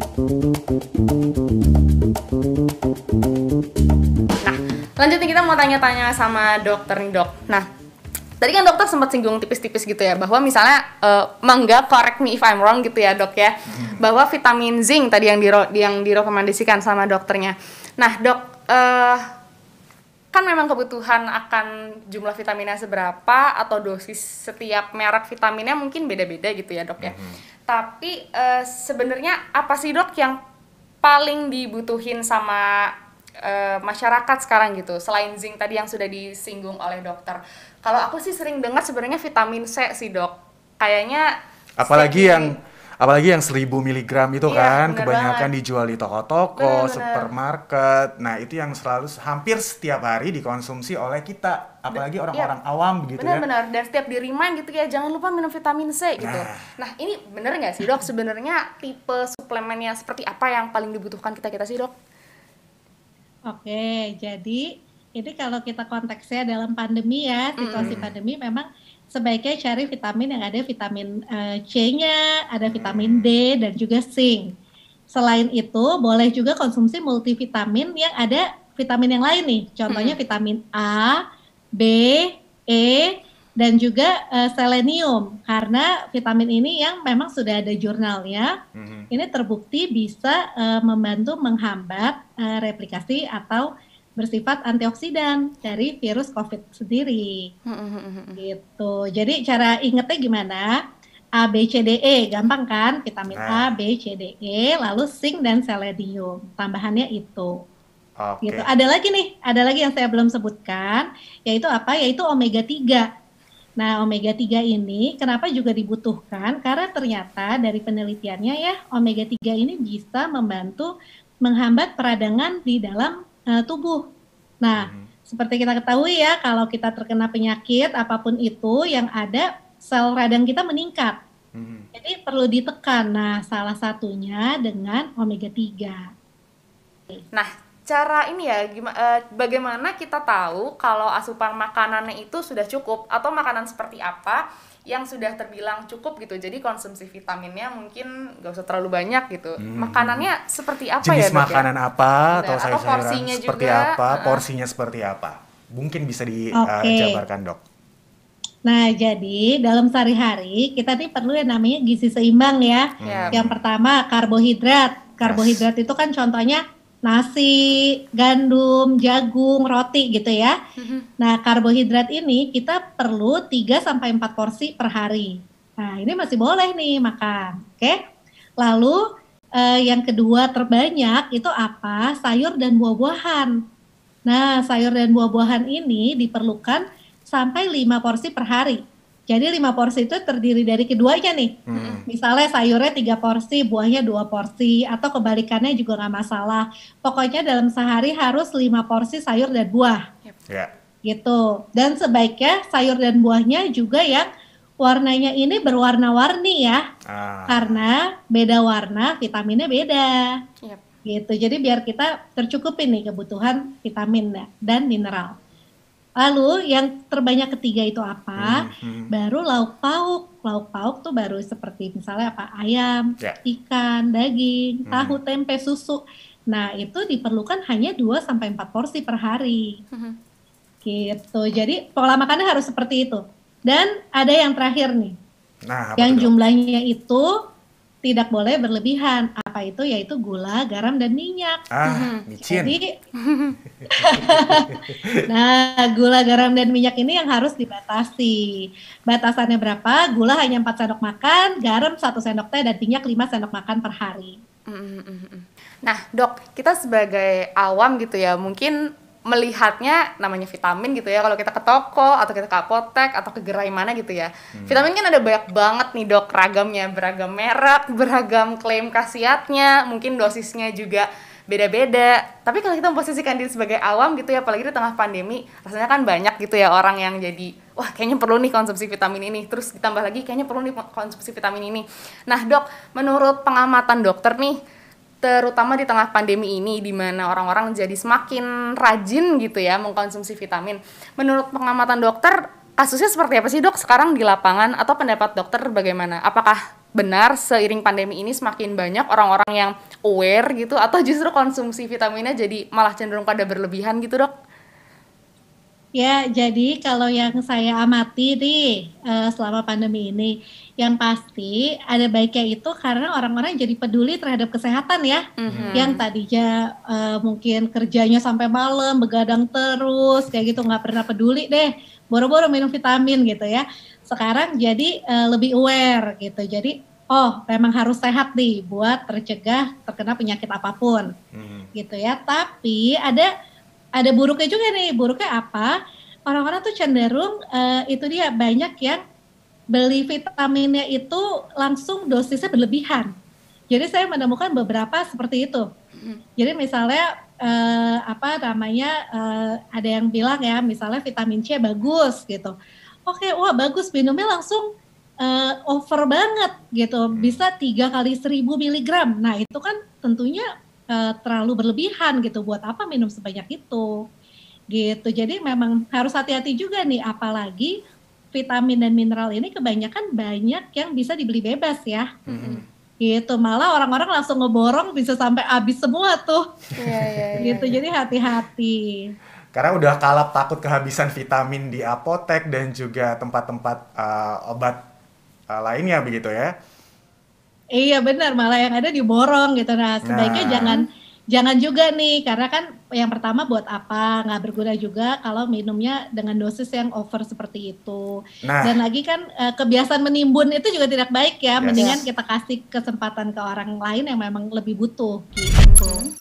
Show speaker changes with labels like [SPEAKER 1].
[SPEAKER 1] Nah, lanjutin kita mau tanya-tanya sama dokter nih dok. Nah, tadi kan dokter sempat singgung tipis-tipis gitu ya, bahwa misalnya, mangga correct me if I'm wrong gitu ya dok ya, bahwa vitamin zinc tadi yang direkomendasikan sama dokternya. Nah dok, kan memang kebutuhan akan jumlah vitaminnya seberapa atau dosis setiap merek vitaminnya mungkin beda-beda gitu ya dok ya. Tapi sebenarnya apa sih dok yang paling dibutuhin sama masyarakat sekarang gitu, selain zinc tadi yang sudah disinggung oleh dokter? Kalau aku sih sering dengar sebenarnya vitamin C sih dok, kayaknya
[SPEAKER 2] apalagi yang 1000 miligram itu
[SPEAKER 1] iya,
[SPEAKER 2] kan
[SPEAKER 1] bener
[SPEAKER 2] kebanyakan
[SPEAKER 1] banget.
[SPEAKER 2] dijual di toko-toko,
[SPEAKER 1] Bener-bener.
[SPEAKER 2] supermarket. Nah, itu yang selalu hampir setiap hari dikonsumsi oleh kita, apalagi orang-orang awam begitu ya.
[SPEAKER 1] Benar-benar, dan setiap di remind gitu ya, jangan lupa minum vitamin C gitu. Nah ini bener nggak sih dok, sebenarnya tipe suplemennya seperti apa yang paling dibutuhkan kita sih dok?
[SPEAKER 3] Oke, jadi ini kalau kita konteksnya dalam pandemi ya, situasi pandemi memang sebaiknya cari vitamin yang ada vitamin C-nya, ada vitamin D dan juga zinc. Selain itu, boleh juga konsumsi multivitamin yang ada vitamin yang lain nih. Contohnya vitamin A, B, E, dan juga selenium. Karena vitamin ini yang memang sudah ada jurnalnya, ini terbukti bisa membantu menghambat replikasi atau bersifat antioksidan dari virus COVID sendiri. Gitu. Jadi cara ingetnya gimana? A, B, C, D, E, gampang kan? Vitamin A, B, C, D, E, lalu zinc dan selenium. Tambahannya itu.
[SPEAKER 2] Oke.
[SPEAKER 3] Gitu. Ada lagi yang saya belum sebutkan, yaitu apa? Yaitu omega 3. Nah, omega 3 ini kenapa juga dibutuhkan? Karena ternyata dari penelitiannya ya, omega 3 ini bisa membantu menghambat peradangan di dalam tubuh. Nah, seperti kita ketahui ya, kalau kita terkena penyakit apapun itu yang ada, sel radang kita meningkat. Jadi perlu ditekan. Nah, salah satunya dengan omega 3.
[SPEAKER 1] Nah, cara ini ya, bagaimana kita tahu kalau asupan makanannya itu sudah cukup, atau makanan seperti apa yang sudah terbilang cukup gitu. Jadi konsumsi vitaminnya mungkin gak usah terlalu banyak gitu. Makanannya seperti apa
[SPEAKER 2] Jenis
[SPEAKER 1] ya dok
[SPEAKER 2] makanan
[SPEAKER 1] ya?
[SPEAKER 2] apa
[SPEAKER 1] Benar.
[SPEAKER 2] atau
[SPEAKER 1] Atau
[SPEAKER 2] sayur-sayuran
[SPEAKER 1] porsinya
[SPEAKER 2] seperti
[SPEAKER 1] juga,
[SPEAKER 2] apa, porsinya seperti apa? Mungkin bisa
[SPEAKER 3] Oke.
[SPEAKER 2] dijabarkan dok.
[SPEAKER 3] Nah, jadi dalam sehari-hari kita nih perlu yang namanya gizi seimbang ya. Yang pertama karbohidrat. Karbohidrat itu kan contohnya nasi, gandum, jagung, roti gitu ya. Nah, karbohidrat ini kita perlu 3 sampai 4 porsi per hari. Nah, ini masih boleh nih makan. Oke. Lalu yang kedua terbanyak itu apa? Sayur dan buah-buahan. Nah, sayur dan buah-buahan ini diperlukan sampai 5 porsi per hari. Jadi 5 porsi itu terdiri dari keduanya nih. Misalnya sayurnya 3 porsi, buahnya 2 porsi, atau kebalikannya juga nggak masalah. Pokoknya dalam sehari harus 5 porsi sayur dan buah.
[SPEAKER 2] Ya.
[SPEAKER 3] Gitu. Dan sebaiknya sayur dan buahnya juga yang warnanya ini berwarna-warni ya. Karena beda warna, vitaminnya beda. Gitu. Jadi biar kita tercukupi nih kebutuhan vitamin dan mineral. Lalu yang terbanyak ketiga itu apa? Baru lauk pauk. Lauk pauk tuh baru seperti misalnya apa? Ayam, ikan, daging, tahu, tempe, susu. Nah, itu diperlukan hanya 2 sampai 4 porsi per hari. Gitu. Jadi pola makannya harus seperti itu. Dan ada yang terakhir nih.
[SPEAKER 2] Nah,
[SPEAKER 3] yang jumlahnya itu tidak boleh berlebihan. Apa itu? Yaitu gula, garam, dan minyak.
[SPEAKER 2] Micin.
[SPEAKER 3] Jadi, nah, gula, garam, dan minyak ini yang harus dibatasi. Batasannya berapa? Gula hanya 4 sendok makan, garam 1 sendok teh, dan minyak 5 sendok makan per hari.
[SPEAKER 1] Nah dok, kita sebagai awam gitu ya, mungkin melihatnya namanya vitamin gitu ya, kalau kita ke toko atau kita ke apotek atau ke gerai mana gitu ya, vitamin kan ada banyak banget nih dok, ragamnya, beragam merek, beragam klaim khasiatnya, mungkin dosisnya juga beda-beda. Tapi kalau kita memposisikan diri sebagai awam gitu ya, apalagi di tengah pandemi, rasanya kan banyak gitu ya orang yang jadi wah kayaknya perlu nih konsumsi vitamin ini, terus ditambah lagi kayaknya perlu nih konsumsi vitamin ini. Nah dok, menurut pengamatan dokter nih, terutama di tengah pandemi ini di mana orang-orang jadi semakin rajin gitu ya mengkonsumsi vitamin. Menurut pengamatan dokter, kasusnya seperti apa sih dok sekarang di lapangan, atau pendapat dokter bagaimana? Apakah benar seiring pandemi ini semakin banyak orang-orang yang aware gitu, atau justru konsumsi vitaminnya jadi malah cenderung pada berlebihan gitu, Dok?
[SPEAKER 3] Ya, jadi kalau yang saya amati nih selama pandemi ini, yang pasti ada baiknya itu karena orang-orang jadi peduli terhadap kesehatan ya. Yang tadinya mungkin kerjanya sampai malam, begadang terus, kayak gitu nggak pernah peduli deh, boro-boro minum vitamin gitu ya. Sekarang jadi lebih aware gitu. Jadi, oh memang harus sehat nih buat tercegah terkena penyakit apapun gitu ya. Tapi ada buruknya juga nih. Buruknya apa? Orang-orang tuh cenderung itu dia banyak yang beli vitaminnya itu langsung dosisnya berlebihan. Jadi saya menemukan beberapa seperti itu. Jadi misalnya ada yang bilang ya, misalnya vitamin C bagus gitu. Oke, wah bagus, minumnya langsung over banget gitu. Bisa 3 kali 1000 miligram. Nah itu kan tentunya terlalu berlebihan gitu, buat apa minum sebanyak itu gitu. Jadi memang harus hati-hati juga nih, apalagi vitamin dan mineral ini kebanyakan banyak yang bisa dibeli bebas ya gitu, malah orang-orang langsung ngeborong bisa sampai habis semua tuh. Gitu. Jadi hati-hati
[SPEAKER 2] karena udah kalap takut kehabisan vitamin di apotek dan juga tempat-tempat obat lainnya begitu ya.
[SPEAKER 3] Iya benar, malah yang ada diborong gitu. Nah sebaiknya jangan juga nih, karena kan yang pertama buat apa, nggak berguna juga kalau minumnya dengan dosis yang over seperti itu. Dan lagi kan kebiasaan menimbun itu juga tidak baik ya, mendingan kita kasih kesempatan ke orang lain yang memang lebih butuh gitu.